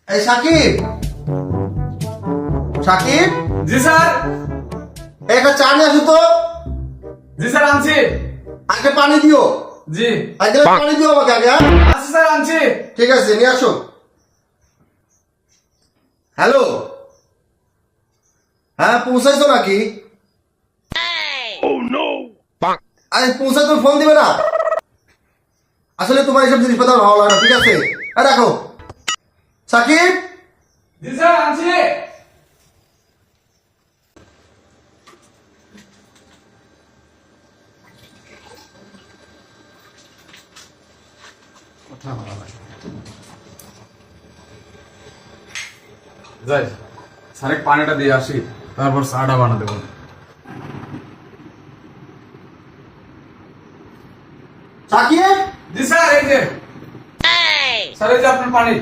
এই সাকিব, সাকিব, জি স্যার। একটা চা নিয়ে আসো তো। জি স্যার আনছি। আগে পানি দিও। জি আগে পানি দিও আমাকে আগে। আচ্ছা স্যার আনছি। ঠিক আছে, নিয়ে আসো। হ্যালো, হ্যাঁ পৌঁছাইছো নাকি? আরে পৌঁছায় তুমি ফোন দিবে না? আসলে তোমার এইসব জিনিসপত্র আমার ভালো লাগে না, ঠিক আছে? রাখো। সাকিব, জি স্যার আনছি। যাই স্যারের পানিটা দিয়ে আসি, তারপর চাটা বানা দেবো। সাকিব, জি স্যার, এই যে স্যার, এই যে আপনার পানি।